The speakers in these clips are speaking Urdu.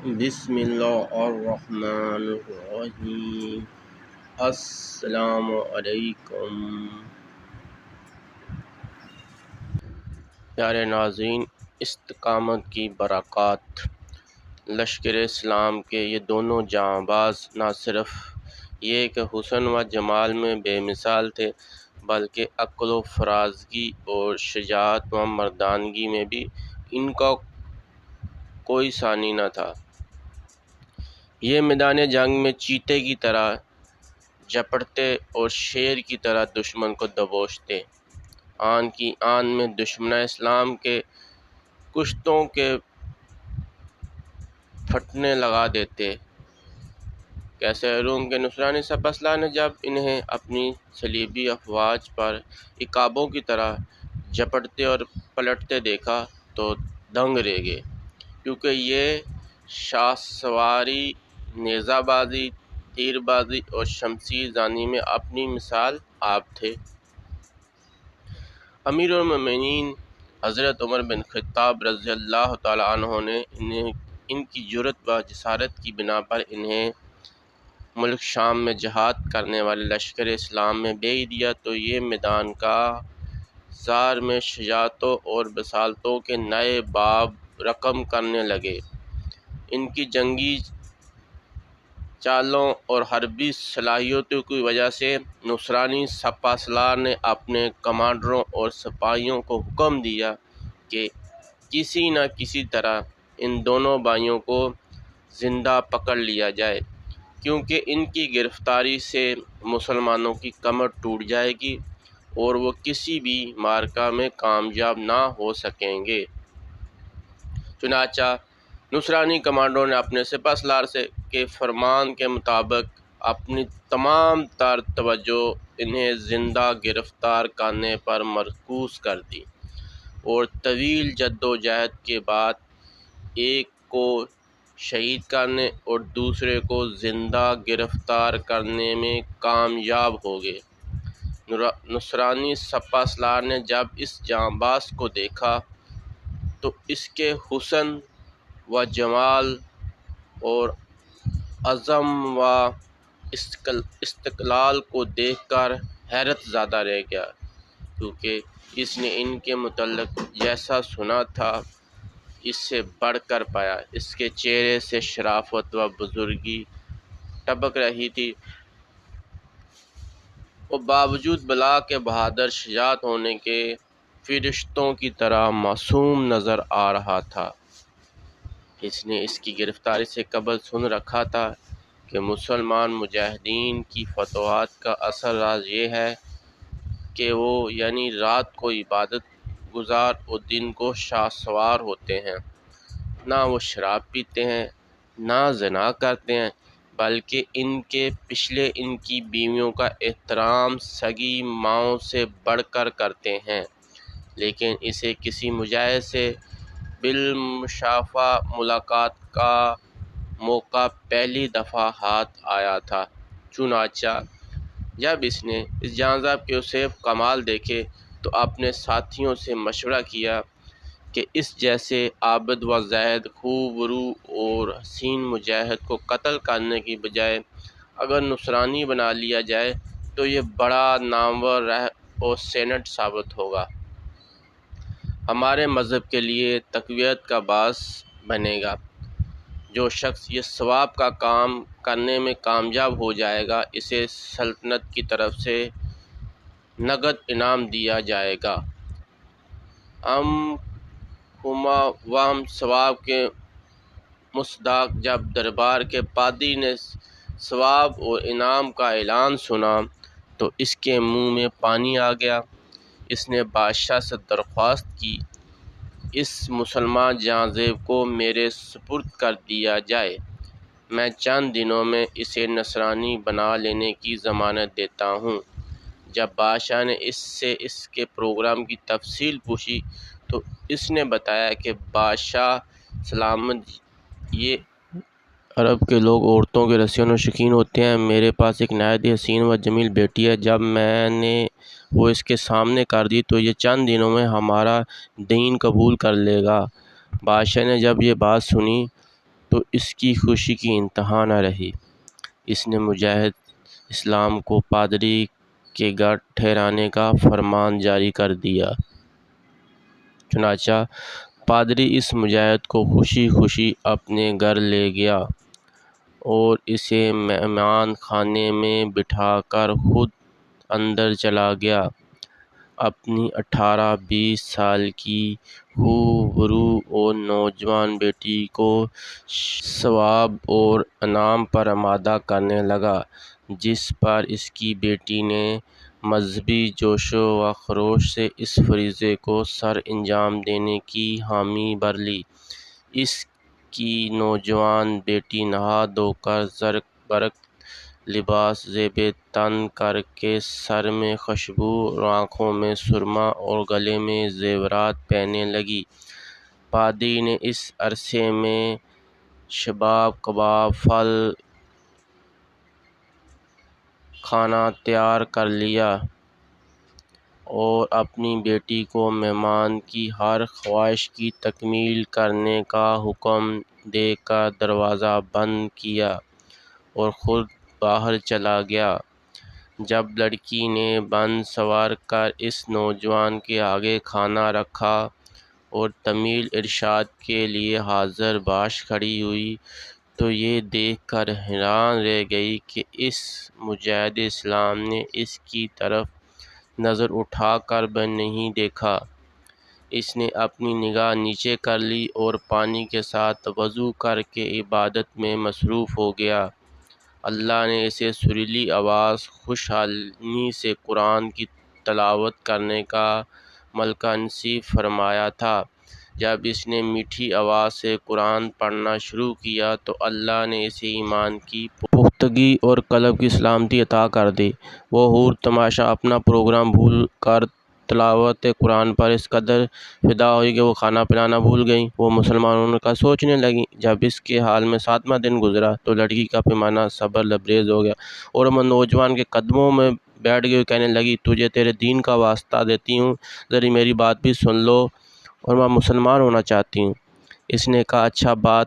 بسم اللہ الرحمن الرحیم۔ السلام علیکم پیارے ناظرین، استقامت کی برکات۔ لشکر اسلام کے یہ دونوں جانباز نہ صرف یہ کہ حسن و جمال میں بے مثال تھے، بلکہ عقل و فرازگی اور شجاعت و مردانگی میں بھی ان کا کوئی ثانی نہ تھا۔ یہ میدان جنگ میں چیتے کی طرح جھپٹتے اور شیر کی طرح دشمن کو دبوچتے، آن کی آن میں دشمن اسلام کے کشتوں کے پھٹنے لگا دیتے۔ کیسے روم کے نصرانی سپاسلار نے جب انہیں اپنی صلیبی افواج پر عقابوں کی طرح جھپٹتے اور پلٹتے دیکھا تو دنگ رہ گئے، کیونکہ یہ شاہ سواری، نیزہ بازی، تیر بازی اور شمشیر زنی میں اپنی مثال آپ تھے۔ امیر المومنین حضرت عمر بن خطاب رضی اللہ تعالیٰ عنہ نے ان کی جرأت و جسارت کی بنا پر انہیں ملک شام میں جہاد کرنے والے لشکر اسلام میں بھیج دیا تو یہ میدان کا زار میں شجاعتوں اور بصالتوں کے نئے باب رقم کرنے لگے۔ ان کی جنگی چالوں اور حربی صلاحیتوں کی وجہ سے نصرانی سپہ سالار نے اپنے کمانڈروں اور سپاہیوں کو حکم دیا کہ کسی نہ کسی طرح ان دونوں بھائیوں کو زندہ پکڑ لیا جائے، کیونکہ ان کی گرفتاری سے مسلمانوں کی کمر ٹوٹ جائے گی اور وہ کسی بھی معرکہ میں کامیاب نہ ہو سکیں گے۔ چنانچہ نصرانی کمانڈروں نے اپنے سپہ سالار کے فرمان کے مطابق اپنی تمام تر توجہ انہیں زندہ گرفتار کرنے پر مرکوز کر دی، اور طویل جدوجہد کے بعد ایک کو شہید کرنے اور دوسرے کو زندہ گرفتار کرنے میں کامیاب ہو گئے۔ نصرانی سپہ سالار نے جب اس جانباز کو دیکھا تو اس کے حسن و جمال اور عزم و استقلال کو دیکھ کر حیرت زدہ رہ گیا، کیونکہ اس نے ان کے متعلق جیسا سنا تھا اس سے بڑھ کر پایا۔ اس کے چہرے سے شرافت و بزرگی ٹپک رہی تھی، وہ باوجود بلا کے بہادر شجاعت ہونے کے فرشتوں کی طرح معصوم نظر آ رہا تھا۔ اس نے اس کی گرفتاری سے قبل سن رکھا تھا کہ مسلمان مجاہدین کی فتوحات کا اصل راز یہ ہے کہ وہ یعنی رات کو عبادت گزار اور دن کو شاہ سوار ہوتے ہیں، نہ وہ شراب پیتے ہیں نہ زنا کرتے ہیں، بلکہ ان کے پچھلے ان کی بیویوں کا احترام سگی ماؤں سے بڑھ کر کرتے ہیں۔ لیکن اسے کسی مجاہد سے بالمشافہ ملاقات کا موقع پہلی دفعہ ہاتھ آیا تھا۔ چنانچہ جب اس نے اس جانباز کے حسن کمال دیکھے تو اپنے ساتھیوں سے مشورہ کیا کہ اس جیسے عابد و زاہد، خوب رو اور حسین مجاہد کو قتل کرنے کی بجائے اگر نصرانی بنا لیا جائے تو یہ بڑا نامور اور سینٹ ثابت ہوگا، ہمارے مذہب کے لیے تقویت کا باعث بنے گا۔ جو شخص یہ ثواب کا کام کرنے میں کامیاب ہو جائے گا اسے سلطنت کی طرف سے نقد انعام دیا جائے گا۔ ہم ثواب کے مصداق جب دربار کے پادری نے ثواب اور انعام کا اعلان سنا تو اس کے منہ میں پانی آ گیا۔ اس نے بادشاہ سے درخواست کی اس مسلمان جانباز کو میرے سپرد کر دیا جائے، میں چند دنوں میں اسے نصرانی بنا لینے کی ضمانت دیتا ہوں۔ جب بادشاہ نے اس سے اس کے پروگرام کی تفصیل پوچھی تو اس نے بتایا کہ بادشاہ سلامت، یہ عرب کے لوگ عورتوں کے رسیوں و شوقین ہوتے ہیں۔ میرے پاس ایک نہایت ہی حسین و جمیل بیٹی ہے، جب میں نے وہ اس کے سامنے کر دی تو یہ چند دنوں میں ہمارا دین قبول کر لے گا۔ بادشاہ نے جب یہ بات سنی تو اس کی خوشی کی انتہا نہ رہی۔ اس نے مجاہد اسلام کو پادری کے گھر ٹھہرانے کا فرمان جاری کر دیا۔ چنانچہ پادری اس مجاہد کو خوشی خوشی اپنے گھر لے گیا اور اسے مہمان خانے میں بٹھا کر خود اندر چلا گیا۔ اپنی 18-20 سال کی خوبرو اور نوجوان بیٹی کو ثواب اور انعام پر آمادہ کرنے لگا، جس پر اس کی بیٹی نے مذہبی جوش و خروش سے اس فریضے کو سر انجام دینے کی حامی بھر لی۔ اس کی نوجوان بیٹی نہا دھو کر زرق برق لباس زیب تن کر کے سر میں خوشبو اور آنکھوں میں سرما اور گلے میں زیورات پہننے لگی۔ پادری نے اس عرصے میں شراب، کباب، پھل کھانا تیار کر لیا اور اپنی بیٹی کو مہمان کی ہر خواہش کی تکمیل کرنے کا حکم دے کر دروازہ بند کیا اور خود باہر چلا گیا۔ جب لڑکی نے بن سنور کر اس نوجوان کے آگے کھانا رکھا اور تمیل ارشاد کے لیے حاضر باش کھڑی ہوئی تو یہ دیکھ کر حیران رہ گئی کہ اس مجاہد اسلام نے اس کی طرف نظر اٹھا کر بھی نہیں دیکھا۔ اس نے اپنی نگاہ نیچے کر لی اور پانی کے ساتھ وضو کر کے عبادت میں مصروف ہو گیا۔ اللہ نے اسے سریلی آواز، خوشحالی سے قرآن کی تلاوت کرنے کا ملکہ نصیب فرمایا تھا۔ جب اس نے میٹھی آواز سے قرآن پڑھنا شروع کیا تو اللہ نے اسے ایمان کی پختگی اور قلب کی سلامتی عطا کر دی۔ وہ حور تماشا اپنا پروگرام بھول کر تلاوت قرآن پر اس قدر فدا ہوئی کہ وہ کھانا پلانا بھول گئیں۔ وہ مسلمان ہونے کا سوچنے لگیں۔ جب اس کے حال میں 7واں دن گزرا تو لڑکی کا پیمانہ صبر لبریز ہو گیا اور وہ نوجوان کے قدموں میں بیٹھ گئی اور کہنے لگی، تجھے تیرے دین کا واسطہ دیتی ہوں، ذرا میری بات بھی سن لو اور میں مسلمان ہونا چاہتی ہوں۔ اس نے کہا، اچھا بات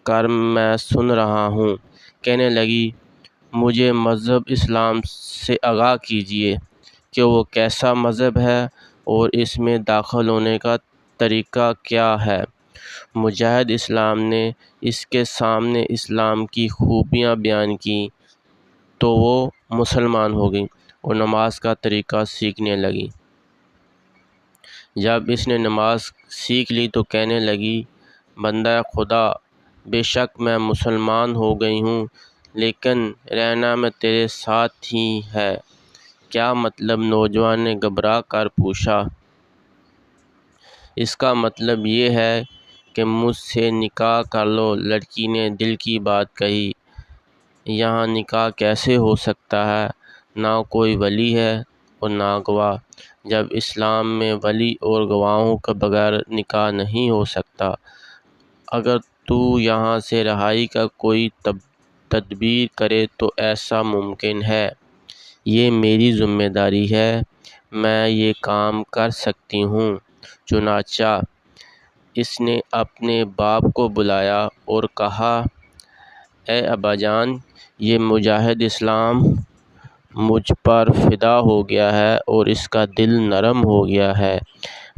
کر، میں سن رہا ہوں۔ کہنے لگی، مجھے مذہب اسلام سے آگاہ کیجیے کہ وہ کیسا مذہب ہے اور اس میں داخل ہونے کا طریقہ کیا ہے۔ مجاہد اسلام نے اس کے سامنے اسلام کی خوبیاں بیان کیں تو وہ مسلمان ہو گئی اور نماز کا طریقہ سیکھنے لگی۔ جب اس نے نماز سیکھ لی تو کہنے لگی، بندہ خدا، بے شک میں مسلمان ہو گئی ہوں، لیکن رہنا میں تیرے ساتھ ہی ہے۔ کیا مطلب؟ نوجوان نے گھبرا کر پوچھا۔ اس کا مطلب یہ ہے کہ مجھ سے نکاح کر لو۔ لڑکی نے دل کی بات کہی، یہاں نکاح کیسے ہو سکتا ہے؟ نہ کوئی ولی ہے اور نہ گواہ۔ جب اسلام میں ولی اور گواہوں کے بغیر نکاح نہیں ہو سکتا۔ اگر تو یہاں سے رہائی کا کوئی تدبیر کرے تو ایسا ممکن ہے۔ یہ میری ذمہ داری ہے، میں یہ کام کر سکتی ہوں۔ چنانچہ اس نے اپنے باپ کو بلایا اور کہا، اے ابا جان، یہ مجاہد اسلام مجھ پر فدا ہو گیا ہے اور اس کا دل نرم ہو گیا ہے۔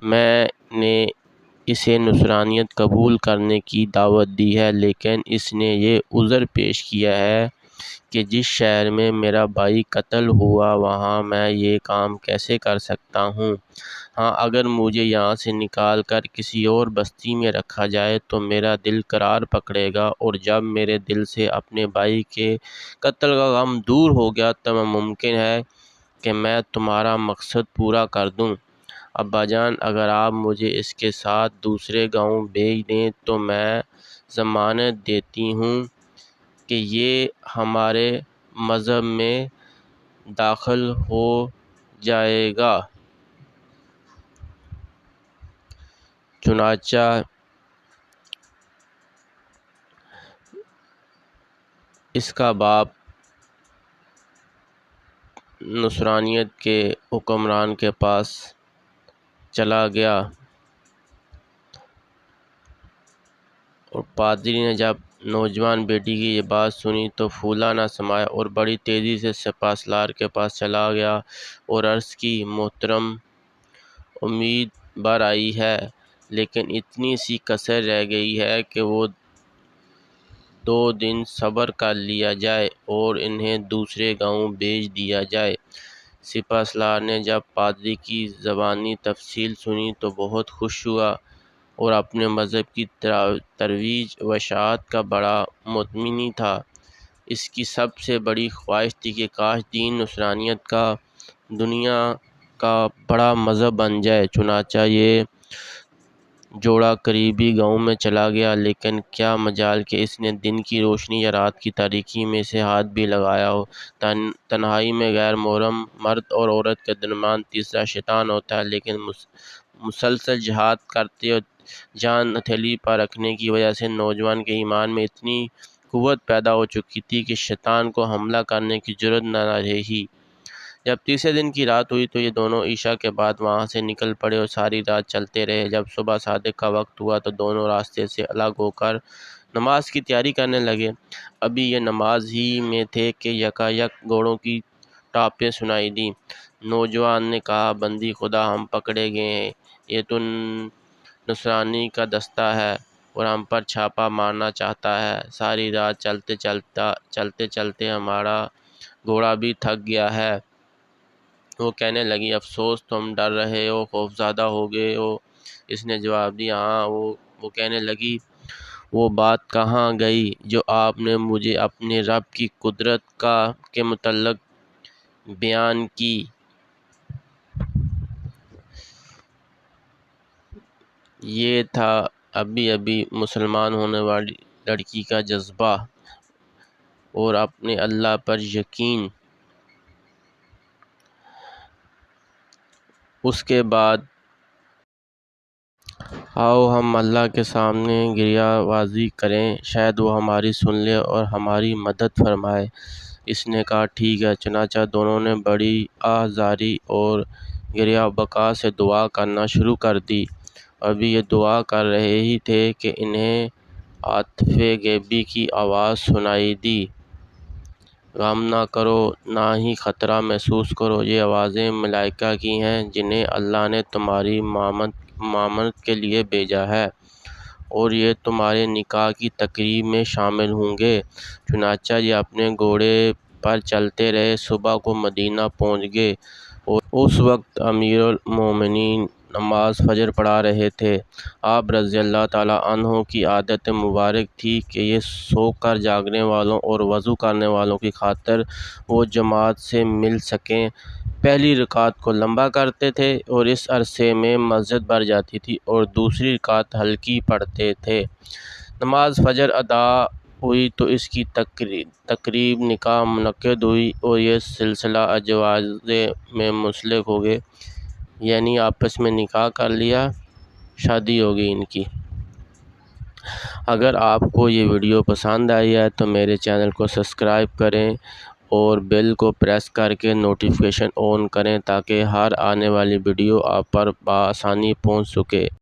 میں نے اسے نصرانیت قبول کرنے کی دعوت دی ہے، لیکن اس نے یہ عذر پیش کیا ہے کہ جس شہر میں میرا بھائی قتل ہوا وہاں میں یہ کام کیسے کر سکتا ہوں؟ ہاں، اگر مجھے یہاں سے نکال کر کسی اور بستی میں رکھا جائے تو میرا دل قرار پکڑے گا، اور جب میرے دل سے اپنے بھائی کے قتل کا غم دور ہو گیا تو ممکن ہے کہ میں تمہارا مقصد پورا کر دوں۔ ابا جان، اگر آپ مجھے اس کے ساتھ دوسرے گاؤں بھیج دیں تو میں ضمانت دیتی ہوں کہ یہ ہمارے مذہب میں داخل ہو جائے گا۔ چنانچہ اس کا باپ نصرانیت کے حکمران کے پاس چلا گیا اور پادری نے جب نوجوان بیٹی کی یہ بات سنی تو پھولا نہ سمایا اور بڑی تیزی سے سپہ سالار کے پاس چلا گیا اور عرض کی، محترم، امید بر آئی ہے، لیکن اتنی سی کسر رہ گئی ہے کہ وہ 2 دن صبر کر لیا جائے اور انہیں دوسرے گاؤں بھیج دیا جائے۔ سپہ سالار نے جب پادری کی زبانی تفصیل سنی تو بہت خوش ہوا اور اپنے مذہب کی ترویج و اشاعت کا بڑا متمنی تھا۔ اس کی سب سے بڑی خواہش تھی کہ کاش دین نصرانیت کا دنیا کا بڑا مذہب بن جائے۔ چنانچہ یہ جوڑا قریبی گاؤں میں چلا گیا، لیکن کیا مجال کہ اس نے دن کی روشنی یا رات کی تاریکی میں سے ہاتھ بھی لگایا ہو۔ تنہائی میں غیر محرم مرد اور عورت کے درمیان تیسرا شیطان ہوتا ہے، لیکن مسلسل جہاد کرتے اور جان ہتھیلی پر رکھنے کی وجہ سے نوجوان کے ایمان میں اتنی قوت پیدا ہو چکی تھی کہ شیطان کو حملہ کرنے کی جرأت نہ رہی۔ جب تیسرے دن کی رات ہوئی تو یہ دونوں عشاء کے بعد وہاں سے نکل پڑے اور ساری رات چلتے رہے۔ جب صبح صادق کا وقت ہوا تو دونوں راستے سے الگ ہو کر نماز کی تیاری کرنے لگے۔ ابھی یہ نماز ہی میں تھے کہ یکایک گھوڑوں کی ٹاپیں سنائی دیں۔ نوجوان نے کہا، بندی خدا، ہم پکڑے گئے ہیں، یہ تو نصرانی کا دستہ ہے اور ہم پر چھاپا مارنا چاہتا ہے۔ ساری رات چلتے چلتے ہمارا گھوڑا بھی تھک گیا ہے۔ وہ کہنے لگی، افسوس، تم ڈر رہے ہو، خوفزدہ ہو گئے ہو۔ اس نے جواب دیا، ہاں۔ وہ کہنے لگی، وہ بات کہاں گئی جو آپ نے مجھے اپنے رب کی قدرت کے متعلق بیان کی؟ یہ تھا ابھی مسلمان ہونے والی لڑکی کا جذبہ اور اپنے اللہ پر یقین۔ اس کے بعد آؤ ہم اللہ کے سامنے گریہ بازی کریں، شاید وہ ہماری سن لے اور ہماری مدد فرمائے۔ اس نے کہا، ٹھیک ہے۔ چنانچہ دونوں نے بڑی آہ زاری اور گریہ بکا سے دعا کرنا شروع کر دی۔ ابھی یہ دعا کر رہے ہی تھے کہ انہیں ہاتف غیبی کی آواز سنائی دی، غم نہ کرو، نہ ہی خطرہ محسوس کرو، یہ آوازیں ملائکہ کی ہیں جنہیں اللہ نے تمہاری مامت کے لیے بھیجا ہے اور یہ تمہارے نکاح کی تقریب میں شامل ہوں گے۔ چنانچہ یہ اپنے گھوڑے پر چلتے رہے، صبح کو مدینہ پہنچ گئے اور اس وقت امیر المومنین نماز فجر پڑھا رہے تھے۔ آپ رضی اللہ تعالیٰ عنہ کی عادت مبارک تھی کہ یہ سو کر جاگنے والوں اور وضو کرنے والوں کی خاطر وہ جماعت سے مل سکیں، پہلی رکعت کو لمبا کرتے تھے اور اس عرصے میں مسجد بھر جاتی تھی اور دوسری رکعت ہلکی پڑھتے تھے۔ نماز فجر ادا ہوئی تو اس کی تقریب نکاح منعقد ہوئی اور یہ سلسلہ ازواج میں منسلک ہو گئے، یعنی آپس میں نکاح کر لیا، شادی ہو گئی ان کی۔ اگر آپ کو یہ ویڈیو پسند آئی ہے تو میرے چینل کو سبسکرائب کریں اور بیل کو پریس کر کے نوٹیفیکیشن آن کریں تاکہ ہر آنے والی ویڈیو آپ پر بآسانی پہنچ سکے۔